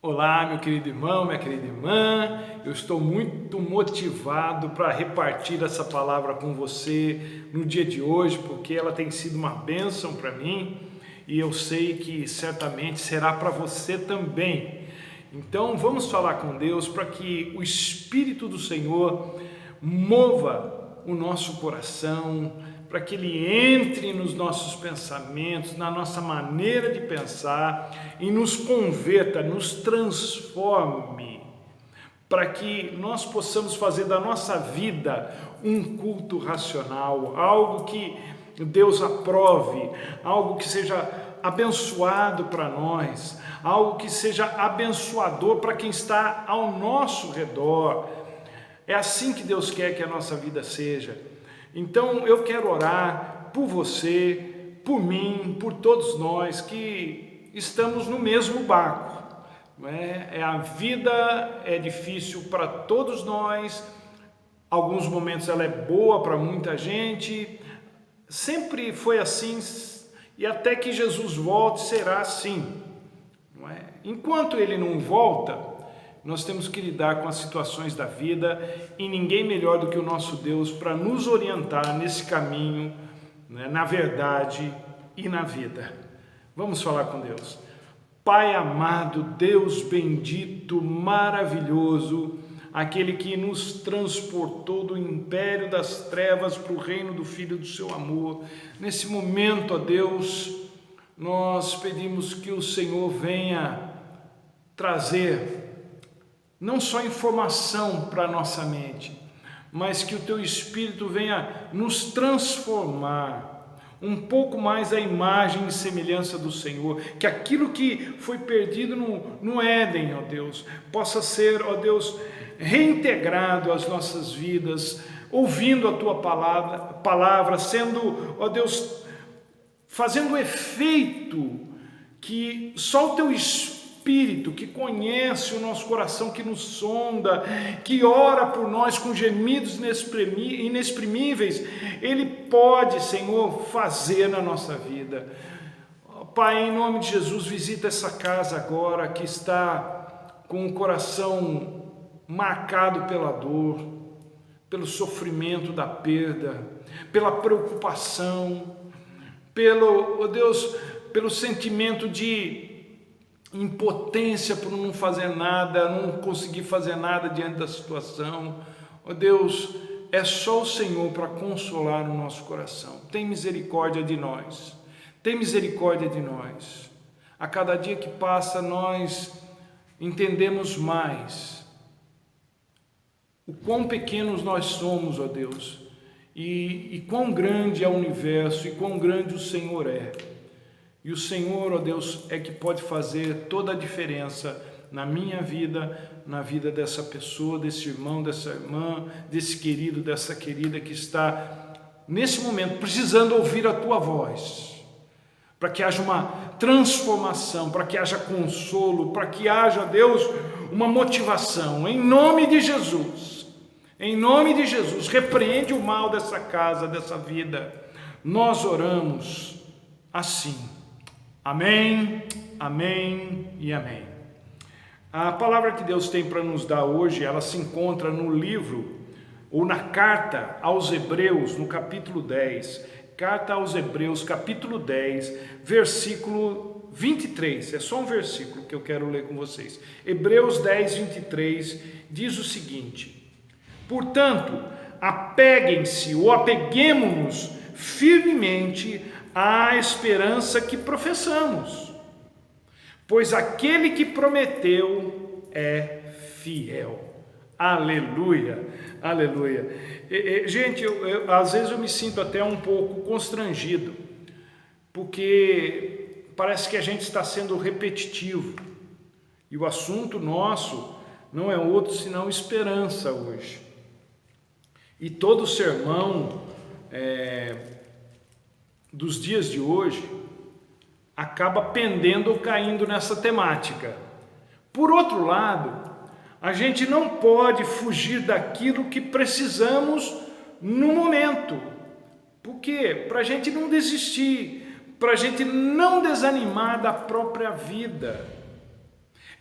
Olá, meu querido irmão, minha querida irmã, eu estou muito motivado para repartir essa palavra com você no dia de hoje, porque ela tem sido uma bênção para mim e eu sei que certamente será para você também. Então vamos falar com Deus para que o Espírito do Senhor mova o nosso coração, para que Ele entre nos nossos pensamentos, na nossa maneira de pensar e nos converta, nos transforme, para que nós possamos fazer da nossa vida um culto racional, algo que Deus aprove, algo que seja abençoado para nós, algo que seja abençoador para quem está ao nosso redor. É assim que Deus quer que a nossa vida seja. Então eu quero orar por você, por mim, por todos nós que estamos no mesmo barco. A vida é difícil para todos nós, alguns momentos ela é boa para muita gente, sempre foi assim e até que Jesus volte será assim. Enquanto Ele não volta, nós temos que lidar com as situações da vida e ninguém melhor do que o nosso Deus para nos orientar nesse caminho, na verdade e na vida. Vamos falar com Deus. Pai amado, Deus bendito, maravilhoso, aquele que nos transportou do império das trevas para o reino do Filho do seu amor. Nesse momento, ó Deus, nós pedimos que o Senhor venha trazer não só informação para a nossa mente, mas que o Teu Espírito venha nos transformar um pouco mais a imagem e semelhança do Senhor, que aquilo que foi perdido no Éden, ó Deus, possa ser, ó Deus, reintegrado às nossas vidas, ouvindo a Tua palavra, sendo, ó Deus, fazendo o efeito que só o Teu Espírito, que conhece o nosso coração, que nos sonda, que ora por nós com gemidos inexprimíveis, Ele pode, Senhor, fazer na nossa vida. Pai, em nome de Jesus, visita essa casa agora que está com o coração marcado pela dor, pelo sofrimento da perda, pela preocupação, pelo sentimento de impotência por não fazer nada, não conseguir fazer nada diante da situação. Ó Deus, é só o Senhor para consolar o nosso coração. Tem misericórdia de nós, tem misericórdia de nós. A cada dia que passa nós entendemos mais o quão pequenos nós somos, ó Deus, e quão grande é o universo, e quão grande o Senhor é. E o Senhor, ó Deus, é que pode fazer toda a diferença na minha vida, na vida dessa pessoa, desse irmão, dessa irmã, desse querido, dessa querida que está, nesse momento, precisando ouvir a Tua voz, para que haja uma transformação, para que haja consolo, para que haja, Deus, uma motivação, em nome de Jesus, repreende o mal dessa casa, dessa vida, nós oramos assim. Amém, amém e amém. A palavra que Deus tem para nos dar hoje, ela se encontra no livro, ou na carta aos Hebreus, no capítulo 10. Carta aos Hebreus, capítulo 10, versículo 23. É só um versículo que eu quero ler com vocês. Hebreus 10, 23, diz o seguinte: portanto, apeguem-se ou apeguemo-nos firmemente à esperança que professamos, pois aquele que prometeu é fiel. Aleluia, aleluia. Gente, às vezes eu me sinto até um pouco constrangido, porque parece que a gente está sendo repetitivo, e o assunto nosso não é outro senão esperança hoje. E todo sermão dos dias de hoje acaba pendendo ou caindo nessa temática. Por outro lado, a gente não pode fugir daquilo que precisamos no momento. Por quê? Para a gente não desistir, para a gente não desanimar da própria vida.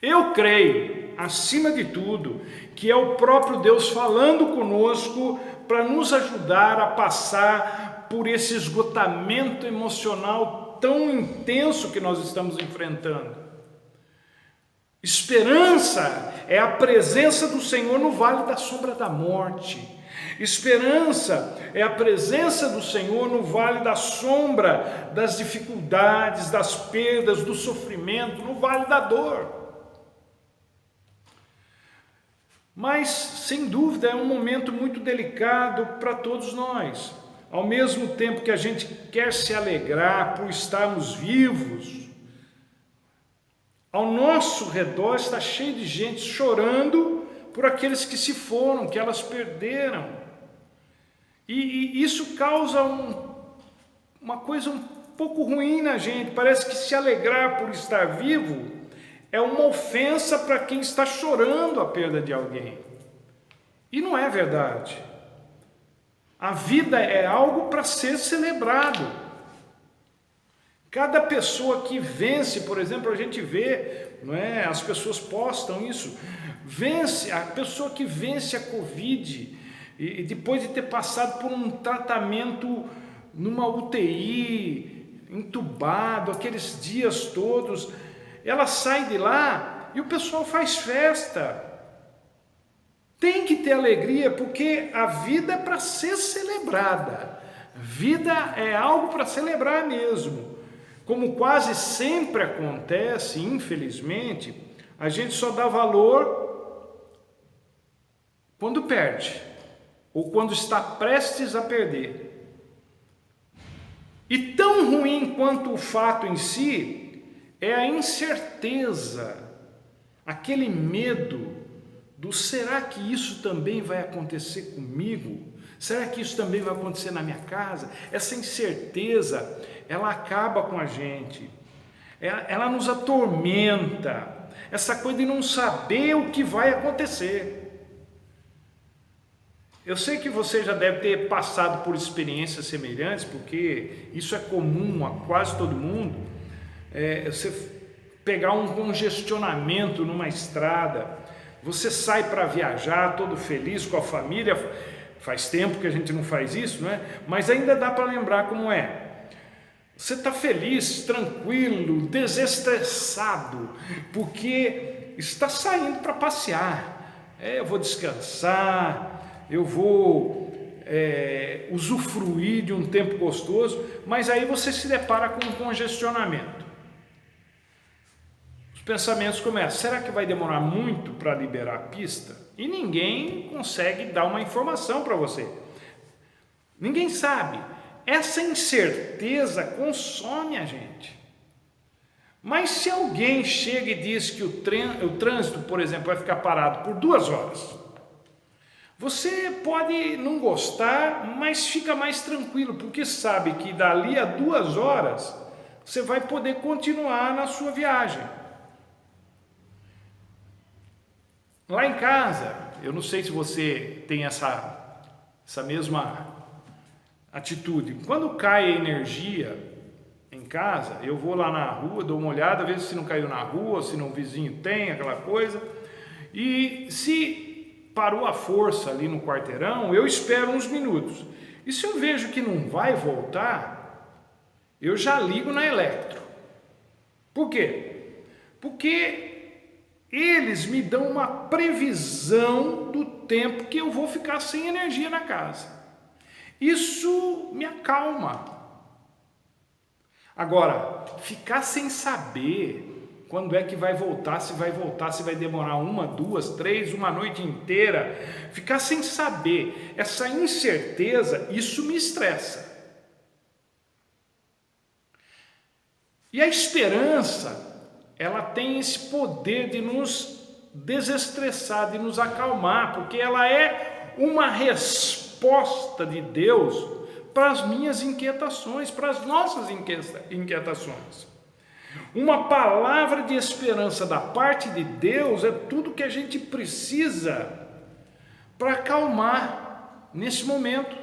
Eu creio, acima de tudo, que é o próprio Deus falando conosco para nos ajudar a passar por esse esgotamento emocional tão intenso que nós estamos enfrentando. Esperança é a presença do Senhor no vale da sombra da morte. Esperança é a presença do Senhor no vale da sombra das dificuldades, das perdas, do sofrimento, no vale da dor. Mas, sem dúvida, é um momento muito delicado para todos nós. Ao mesmo tempo que a gente quer se alegrar por estarmos vivos, ao nosso redor está cheio de gente chorando por aqueles que se foram, que elas perderam. E isso causa uma coisa um pouco ruim na gente. Parece que se alegrar por estar vivo é uma ofensa para quem está chorando a perda de alguém. E não é verdade. A vida é algo para ser celebrado. Cada pessoa que vence, por exemplo, a gente vê, não é? As pessoas postam isso, a pessoa que vence a Covid, e depois de ter passado por um tratamento numa UTI, entubado, aqueles dias todos, ela sai de lá e o pessoal faz festa. Tem que ter alegria, porque a vida é para ser celebrada. Vida é algo para celebrar mesmo. Como quase sempre acontece, infelizmente, a gente só dá valor quando perde, ou quando está prestes a perder. E tão ruim quanto o fato em si, é a incerteza, aquele medo do será que isso também vai acontecer comigo? Será que isso também vai acontecer na minha casa? Essa incerteza, ela acaba com a gente, ela nos atormenta, essa coisa de não saber o que vai acontecer. Eu sei que você já deve ter passado por experiências semelhantes, porque isso é comum a quase todo mundo. Você pegar um congestionamento numa estrada, você sai para viajar todo feliz com a família, faz tempo que a gente não faz isso, não é? Mas ainda dá para lembrar como é. Você está feliz, tranquilo, desestressado, porque está saindo para passear. Eu vou descansar, eu vou usufruir de um tempo gostoso, mas aí você se depara com um congestionamento. Os pensamentos começam, será que vai demorar muito para liberar a pista? E ninguém consegue dar uma informação para você. Ninguém sabe. Essa incerteza consome a gente. Mas se alguém chega e diz que o trânsito, por exemplo, vai ficar parado por 2 horas, você pode não gostar, mas fica mais tranquilo, porque sabe que dali a 2 horas você vai poder continuar na sua viagem. Lá em casa, eu não sei se você tem essa mesma atitude. Quando cai a energia em casa, eu vou lá na rua, dou uma olhada, vejo se não caiu na rua, se não o vizinho tem, aquela coisa. E se parou a força ali no quarteirão, eu espero uns minutos. E se eu vejo que não vai voltar, eu já ligo na Eletro. Por quê? Porque eles me dão uma previsão do tempo que eu vou ficar sem energia na casa. Isso me acalma. Agora, ficar sem saber quando é que vai voltar, se vai demorar 1, 2, 3, uma noite inteira, ficar sem saber, essa incerteza, isso me estressa. E a esperança, ela tem esse poder de nos desestressar, de nos acalmar, porque ela é uma resposta de Deus para as minhas inquietações, para as nossas inquietações. Uma palavra de esperança da parte de Deus é tudo que a gente precisa para acalmar nesse momento.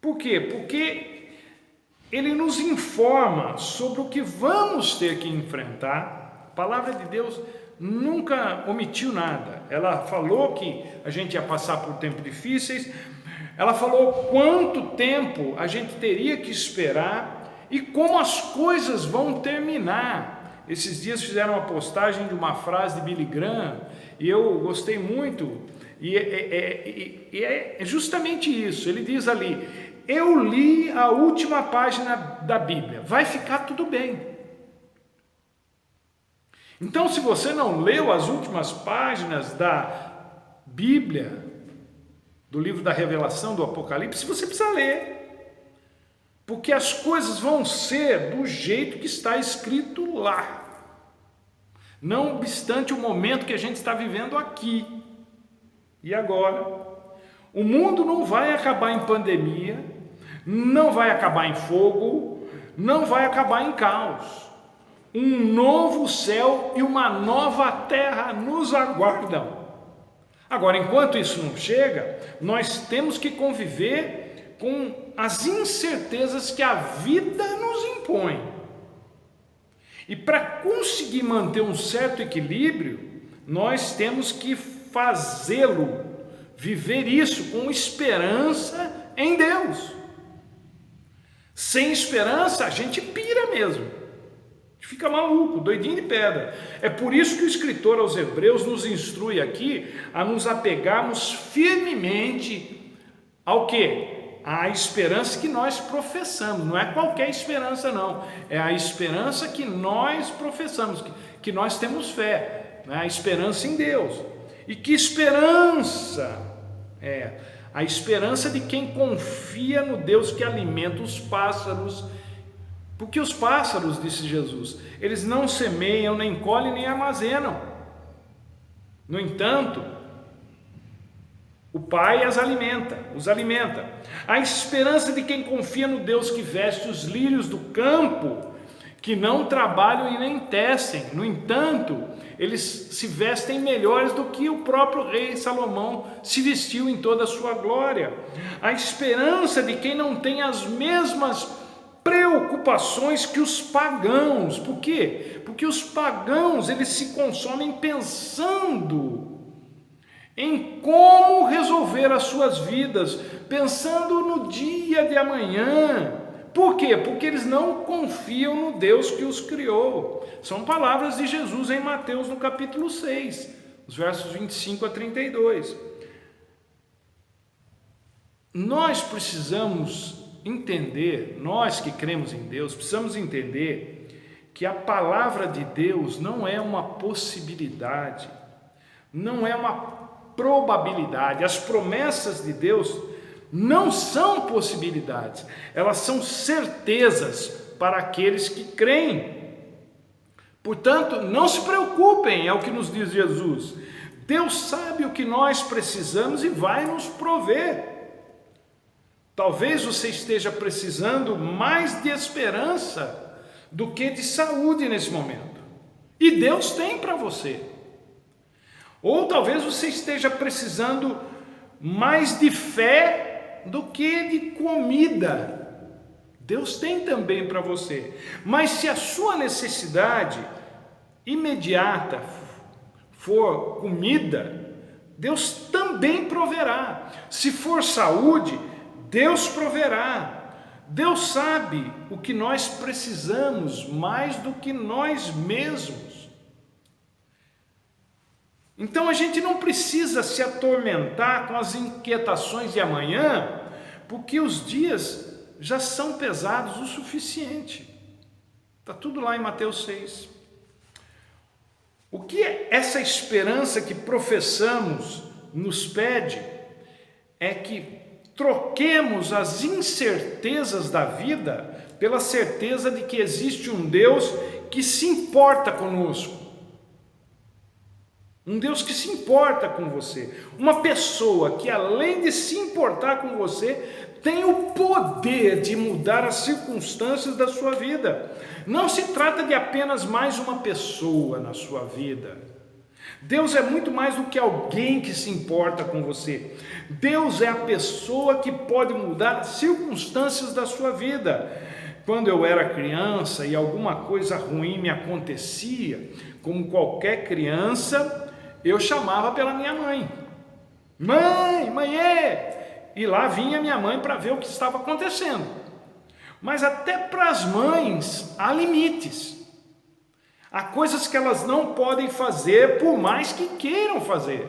Por quê? Porque Ele nos informa sobre o que vamos ter que enfrentar palavra de Deus nunca omitiu nada. Ela falou que a gente ia passar por tempos difíceis, ela falou quanto tempo a gente teria que esperar e como as coisas vão terminar. Esses dias fizeram uma postagem de uma frase de Billy Graham e eu gostei muito, e é justamente isso. Ele diz ali: eu li a última página da Bíblia, vai ficar tudo bem. Então, se você não leu as últimas páginas da Bíblia, do livro da Revelação, do Apocalipse, você precisa ler, porque as coisas vão ser do jeito que está escrito lá, não obstante o momento que a gente está vivendo aqui e agora. O mundo não vai acabar em pandemia, não vai acabar em fogo, não vai acabar em caos. Um novo céu e uma nova terra nos aguardam. Agora, enquanto isso não chega, nós temos que conviver com as incertezas que a vida nos impõe. E para conseguir manter um certo equilíbrio, nós temos que fazê-lo, viver isso com esperança em Deus. Sem esperança, a gente pira mesmo. Fica maluco, doidinho de pedra. É por isso que o escritor aos Hebreus nos instrui aqui a nos apegarmos firmemente ao quê? À esperança que nós professamos. Não é qualquer esperança não, é a esperança que nós professamos, que nós temos fé, né? A esperança em Deus. E que esperança? É a esperança de quem confia no Deus que alimenta os pássaros. Porque os pássaros, disse Jesus, eles não semeiam, nem colhem, nem armazenam. No entanto, o Pai os alimenta. A esperança de quem confia no Deus que veste os lírios do campo, que não trabalham e nem tecem. No entanto, eles se vestem melhores do que o próprio rei Salomão se vestiu em toda a sua glória. A esperança de quem não tem as mesmas preocupações que os pagãos. Por quê? Porque os pagãos, eles se consomem pensando em como resolver as suas vidas, pensando no dia de amanhã. Por quê? Porque eles não confiam no Deus que os criou. São palavras de Jesus em Mateus no capítulo 6, os versos 25 a 32. Nós precisamos entender, nós que cremos em Deus, precisamos entender que a palavra de Deus não é uma possibilidade, não é uma probabilidade. As promessas de Deus não são possibilidades, elas são certezas para aqueles que creem. Portanto, não se preocupem, é o que nos diz Jesus. Deus sabe o que nós precisamos e vai nos prover. Talvez você esteja precisando mais de esperança do que de saúde nesse momento. E Deus tem para você. Ou talvez você esteja precisando mais de fé do que de comida. Deus tem também para você. Mas se a sua necessidade imediata for comida, Deus também proverá. Se for saúde, Deus proverá. Deus sabe o que nós precisamos mais do que nós mesmos. Então a gente não precisa se atormentar com as inquietações de amanhã, porque os dias já são pesados o suficiente. Está tudo lá em Mateus 6. O que essa esperança que professamos nos pede é que troquemos as incertezas da vida pela certeza de que existe um Deus que se importa conosco. Um Deus que se importa com você. Uma pessoa que, além de se importar com você, tem o poder de mudar as circunstâncias da sua vida. Não se trata de apenas mais uma pessoa na sua vida. Deus é muito mais do que alguém que se importa com você. Deus é a pessoa que pode mudar as circunstâncias da sua vida. Quando eu era criança e alguma coisa ruim me acontecia, como qualquer criança, eu chamava pela minha mãe. Mãe, mãe! E lá vinha minha mãe para ver o que estava acontecendo. Mas até para as mães há limites. Há coisas que elas não podem fazer por mais que queiram fazer.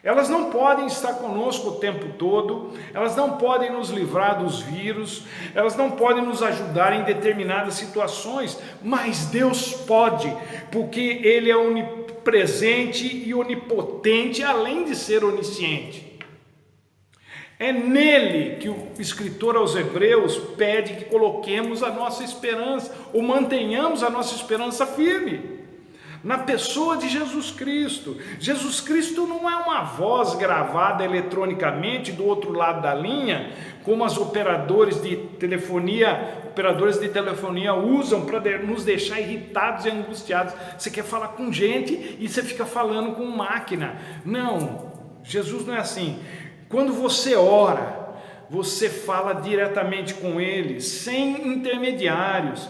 Elas não podem estar conosco o tempo todo, elas não podem nos livrar dos vírus, elas não podem nos ajudar em determinadas situações, mas Deus pode, porque Ele é onipresente e onipotente, além de ser onisciente. É nele que o escritor aos Hebreus pede que coloquemos a nossa esperança, ou mantenhamos a nossa esperança firme, na pessoa de Jesus Cristo. Jesus Cristo não é uma voz gravada eletronicamente do outro lado da linha, como os operadores de telefonia usam para nos deixar irritados e angustiados. Você quer falar com gente e você fica falando com máquina. Não, Jesus não é assim. Quando você ora, você fala diretamente com Ele, sem intermediários.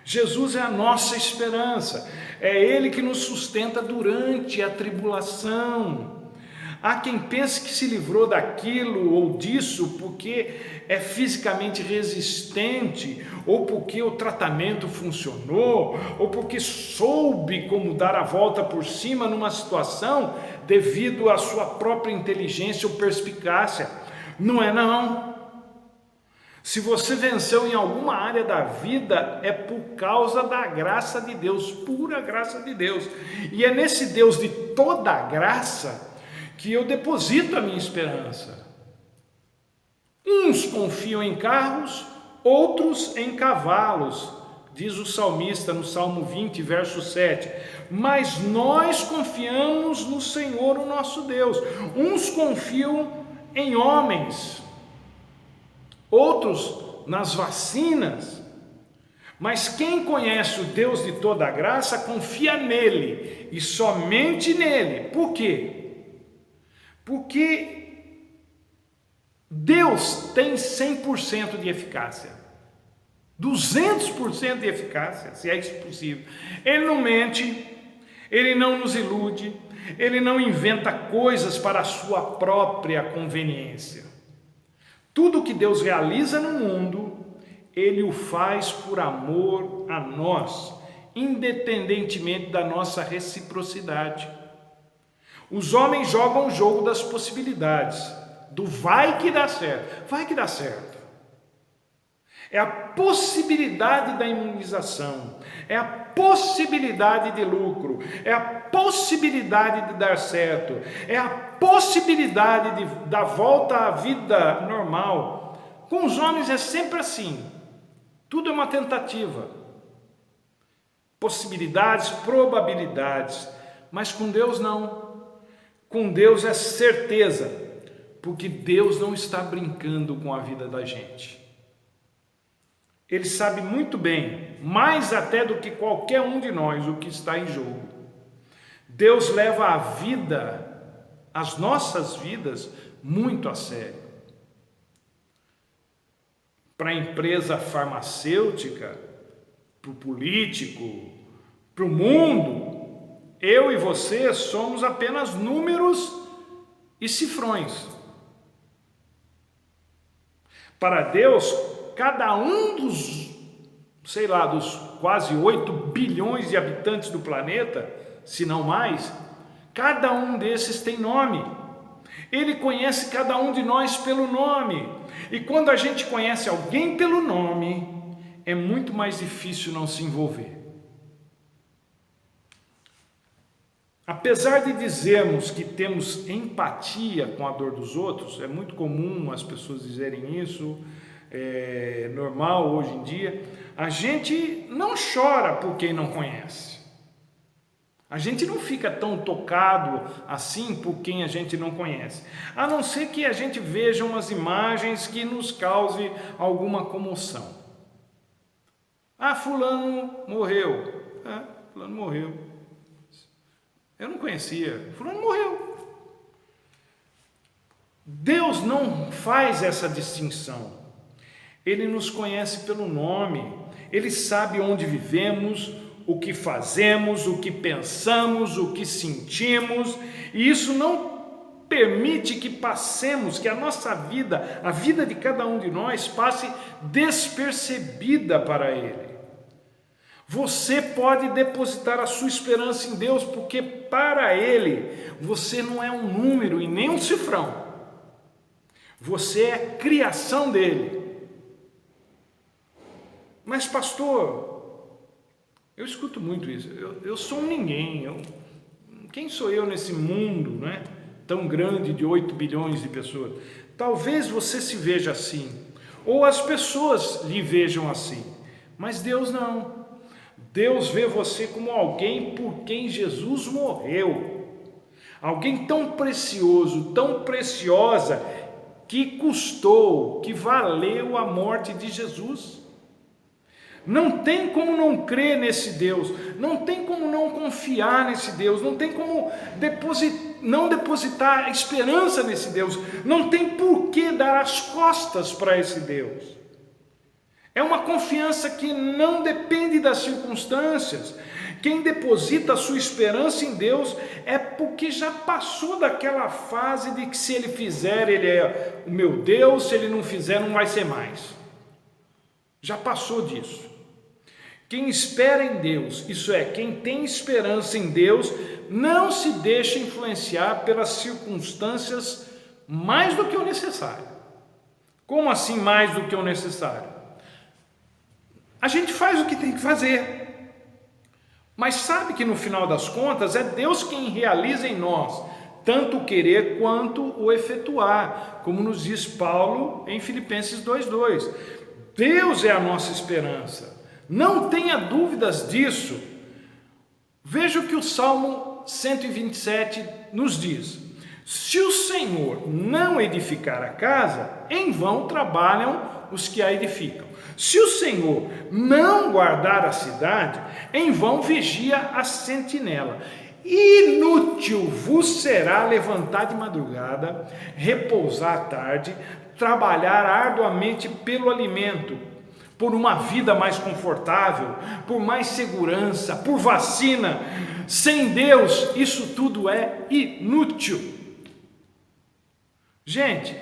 Jesus é a nossa esperança, é Ele que nos sustenta durante a tribulação. Há quem pense que se livrou daquilo ou disso porque é fisicamente resistente, ou porque o tratamento funcionou, ou porque soube como dar a volta por cima numa situação devido à sua própria inteligência ou perspicácia. Não é não. Se você venceu em alguma área da vida, é por causa da graça de Deus, pura graça de Deus. E é nesse Deus de toda a graça que eu deposito a minha esperança. Uns confiam em carros, outros em cavalos, diz o salmista no Salmo 20, verso 7. Mas nós confiamos no Senhor, o nosso Deus. Uns confiam em homens, outros nas vacinas, mas quem conhece o Deus de toda a graça confia nele e somente nele. Por quê? Porque Deus tem 100% de eficácia, 200% de eficácia, se é isso possível. Ele não mente, Ele não nos ilude, Ele não inventa coisas para a sua própria conveniência. Tudo que Deus realiza no mundo, Ele o faz por amor a nós, independentemente da nossa reciprocidade. Os homens jogam o jogo das possibilidades, do vai que dá certo. Vai que dá certo. É a possibilidade da imunização, é a possibilidade de lucro, é a possibilidade de dar certo, é a possibilidade da volta à vida normal. Com os homens é sempre assim, tudo é uma tentativa, possibilidades, probabilidades, mas com Deus não. Com Deus é certeza, porque Deus não está brincando com a vida da gente. Ele sabe muito bem, mais até do que qualquer um de nós, o que está em jogo. Deus leva a vida, as nossas vidas, muito a sério. Para a empresa farmacêutica, para o político, para o mundo, eu e você somos apenas números e cifrões. Para Deus, cada um dos quase 8 bilhões de habitantes do planeta, se não mais, cada um desses tem nome. Ele conhece cada um de nós pelo nome. E quando a gente conhece alguém pelo nome, é muito mais difícil não se envolver. Apesar de dizermos que temos empatia com a dor dos outros, é muito comum as pessoas dizerem isso, é normal hoje em dia, a gente não chora por quem não conhece. A gente não fica tão tocado assim por quem a gente não conhece, a não ser que a gente veja umas imagens que nos cause alguma comoção. Ah, fulano morreu. Fulano morreu. Eu não conhecia. Fulano morreu. Deus não faz essa distinção. Ele nos conhece pelo nome, Ele sabe onde vivemos, o que fazemos, o que pensamos, o que sentimos, e isso não permite que passemos, que a nossa vida, a vida de cada um de nós, passe despercebida para Ele. Você pode depositar a sua esperança em Deus, porque para Ele você não é um número e nem um cifrão. Você é criação dele. Mas pastor, eu escuto muito isso. Eu sou um ninguém. Quem sou eu nesse mundo, né, tão grande de 8 bilhões de pessoas? Talvez você se veja assim, ou as pessoas lhe vejam assim, mas Deus não. Deus vê você como alguém por quem Jesus morreu, alguém tão precioso, tão preciosa, que custou, que valeu a morte de Jesus. Não tem como não crer nesse Deus, não tem como não confiar nesse Deus, não tem como não depositar esperança nesse Deus, não tem por que dar as costas para esse Deus. É uma confiança que não depende das circunstâncias. Quem deposita a sua esperança em Deus é porque já passou daquela fase de que se Ele fizer, Ele é o meu Deus, se Ele não fizer, não vai ser mais. Já passou disso. Quem espera em Deus, isso é, quem tem esperança em Deus, não se deixa influenciar pelas circunstâncias mais do que o necessário. Como assim mais do que o necessário? A gente faz o que tem que fazer, mas sabe que no final das contas é Deus quem realiza em nós, tanto o querer quanto o efetuar, como nos diz Paulo em Filipenses 2:2. Deus é a nossa esperança, não tenha dúvidas disso. Veja o que o Salmo 127 nos diz: se o Senhor não edificar a casa, em vão trabalham os que a edificam. Se o Senhor não guardar a cidade, em vão vigia a sentinela. Inútil vos será levantar de madrugada, repousar à tarde, trabalhar arduamente pelo alimento, por uma vida mais confortável, por mais segurança, por vacina. Sem Deus, isso tudo é inútil. Gente,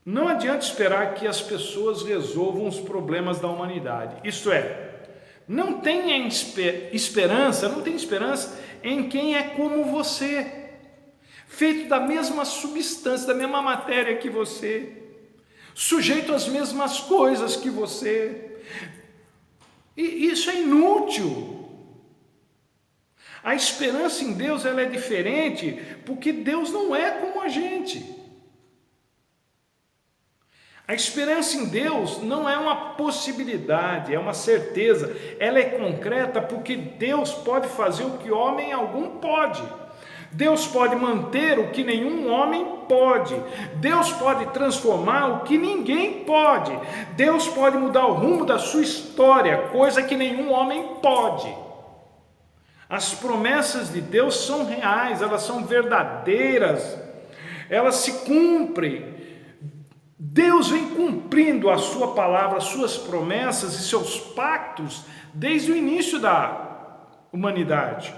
não adianta esperar que as pessoas resolvam os problemas da humanidade. Isto é, não tem esperança em quem é como você, feito da mesma substância, da mesma matéria que você, sujeito às mesmas coisas que você. E isso é inútil. A esperança em Deus, ela é diferente, porque Deus não é como a gente. A esperança em Deus não é uma possibilidade, é uma certeza. Ela é concreta porque Deus pode fazer o que homem algum pode. Deus pode manter o que nenhum homem pode. Deus pode transformar o que ninguém pode. Deus pode mudar o rumo da sua história, coisa que nenhum homem pode. As promessas de Deus são reais, elas são verdadeiras, elas se cumprem. Deus vem cumprindo a sua palavra, as suas promessas e seus pactos desde o início da humanidade.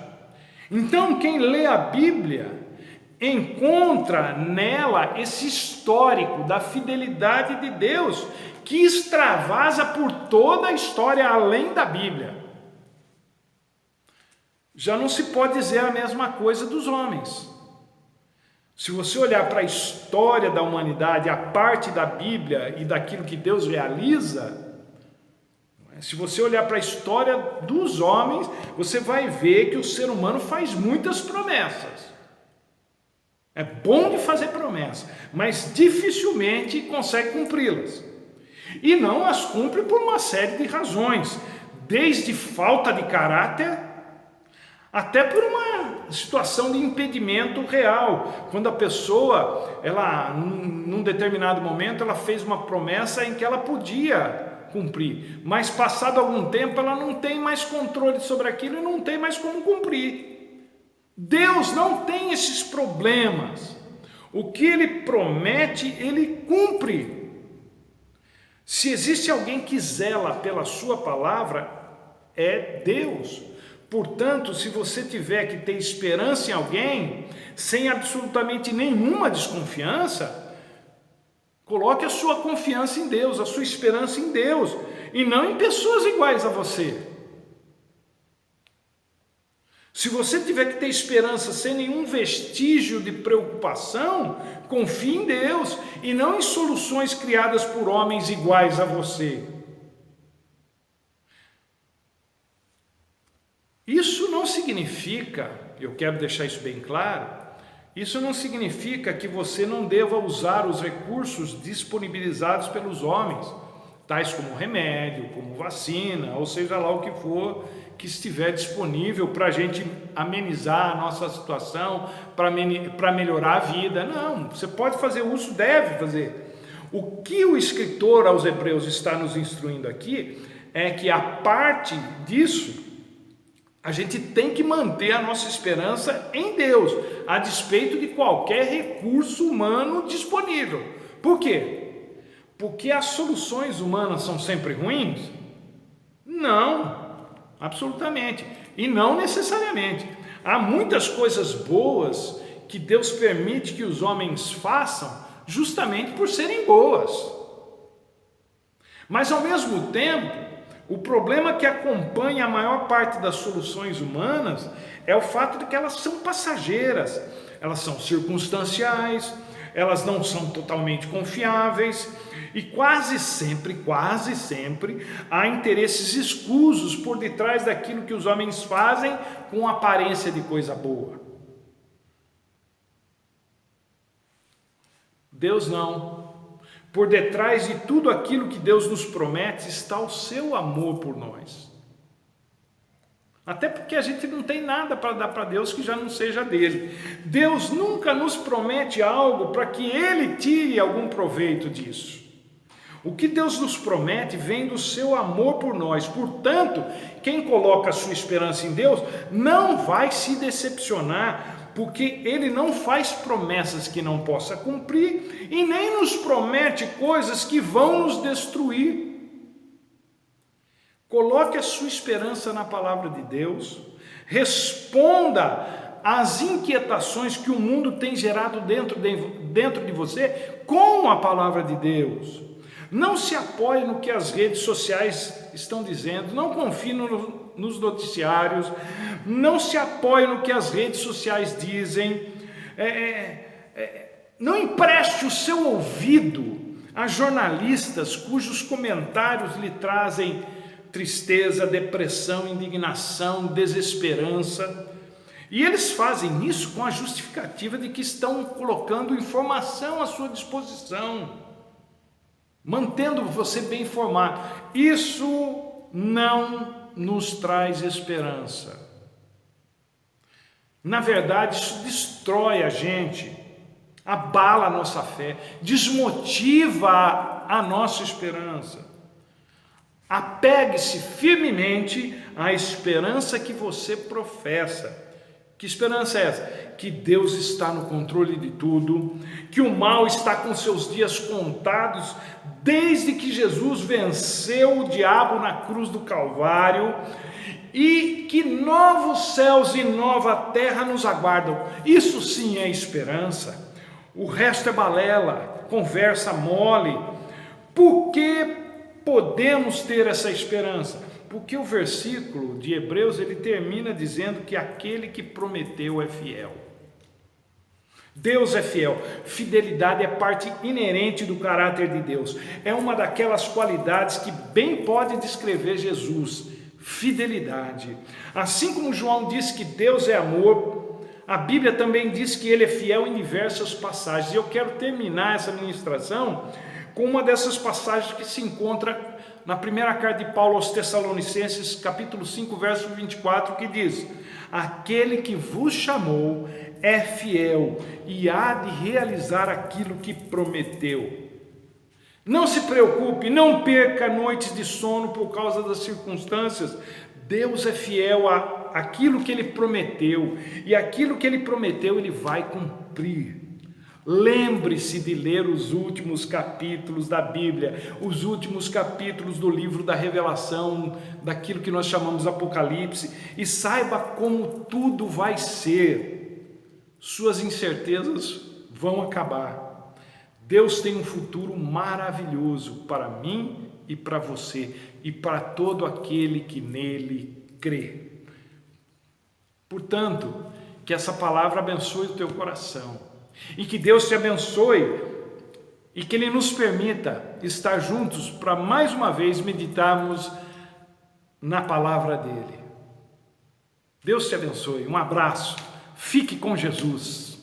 Então, quem lê a Bíblia encontra nela esse histórico da fidelidade de Deus, que extravasa por toda a história além da Bíblia. Já não se pode dizer a mesma coisa dos homens. Se você olhar para a história da humanidade, a parte da Bíblia e daquilo que Deus realiza, se você olhar para a história dos homens, você vai ver que o ser humano faz muitas promessas. É bom de fazer promessas, mas dificilmente consegue cumpri-las. E não as cumpre por uma série de razões, desde falta de caráter, até por uma situação de impedimento real, quando a pessoa, ela, num determinado momento, ela fez uma promessa em que ela podia cumprir, mas passado algum tempo ela não tem mais controle sobre aquilo e não tem mais como cumprir. Deus não tem esses problemas. O que Ele promete, Ele cumpre. Se existe alguém que zela pela sua palavra, é Deus. Portanto, se você tiver que ter esperança em alguém, sem absolutamente nenhuma desconfiança, coloque a sua confiança em Deus, a sua esperança em Deus, e não em pessoas iguais a você. Se você tiver que ter esperança sem nenhum vestígio de preocupação, confie em Deus e não em soluções criadas por homens iguais a você. Isso não significa, eu quero deixar isso bem claro, isso não significa que você não deva usar os recursos disponibilizados pelos homens, tais como remédio, como vacina, ou seja lá o que for que estiver disponível para a gente amenizar a nossa situação, para melhorar a vida. Não, você pode fazer uso, deve fazer. O que o escritor aos Hebreus está nos instruindo aqui é que a parte disso, a gente tem que manter a nossa esperança em Deus, a despeito de qualquer recurso humano disponível. Por quê? Porque as soluções humanas são sempre ruins? Não, absolutamente. E não necessariamente. Há muitas coisas boas que Deus permite que os homens façam justamente por serem boas. Mas ao mesmo tempo, o problema que acompanha a maior parte das soluções humanas é o fato de que elas são passageiras, elas são circunstanciais, elas não são totalmente confiáveis e quase sempre, há interesses escusos por detrás daquilo que os homens fazem com aparência de coisa boa. Deus não. Por detrás de tudo aquilo que Deus nos promete está o seu amor por nós. Até porque a gente não tem nada para dar para Deus que já não seja dele. Deus nunca nos promete algo para que Ele tire algum proveito disso. O que Deus nos promete vem do seu amor por nós. Portanto, quem coloca a sua esperança em Deus não vai se decepcionar, porque Ele não faz promessas que não possa cumprir e nem nos promete coisas que vão nos destruir. Coloque a sua esperança na palavra de Deus, responda às inquietações que o mundo tem gerado dentro de você com a palavra de Deus. Não se apoie no que as redes sociais estão dizendo, não confie nos noticiários, não se apoie no que as redes sociais dizem, não empreste o seu ouvido a jornalistas cujos comentários lhe trazem tristeza, depressão, indignação, desesperança. E eles fazem isso com a justificativa de que estão colocando informação à sua disposição, mantendo você bem informado. Isso não nos traz esperança. Na verdade, isso destrói a gente, abala a nossa fé, desmotiva a nossa esperança. Apegue-se firmemente à esperança que você professa. Que esperança é essa? Que Deus está no controle de tudo, que o mal está com seus dias contados, desde que Jesus venceu o diabo na cruz do Calvário, e que novos céus e nova terra nos aguardam. Isso sim é esperança. O resto é balela, conversa mole. Por que podemos ter essa esperança? Porque o versículo de Hebreus, ele termina dizendo que aquele que prometeu é fiel. Deus é fiel. Fidelidade é parte inerente do caráter de Deus. É uma daquelas qualidades que bem pode descrever Jesus. Fidelidade. Assim como João diz que Deus é amor, a Bíblia também diz que Ele é fiel em diversas passagens. E eu quero terminar essa ministração com uma dessas passagens que se encontra na primeira carta de Paulo aos Tessalonicenses, capítulo 5, verso 24, que diz: aquele que vos chamou é fiel e há de realizar aquilo que prometeu. Não se preocupe, não perca noites de sono por causa das circunstâncias. Deus é fiel àquilo que Ele prometeu, e aquilo que Ele prometeu Ele vai cumprir. Lembre-se de ler os últimos capítulos da Bíblia, os últimos capítulos do livro da Revelação, daquilo que nós chamamos Apocalipse, e saiba como tudo vai ser. Suas incertezas vão acabar. Deus tem um futuro maravilhoso para mim e para você, e para todo aquele que nele crê. Portanto, que essa palavra abençoe o teu coração, e que Deus te abençoe, e que Ele nos permita estar juntos para mais uma vez meditarmos na palavra dEle. Deus te abençoe, um abraço, fique com Jesus.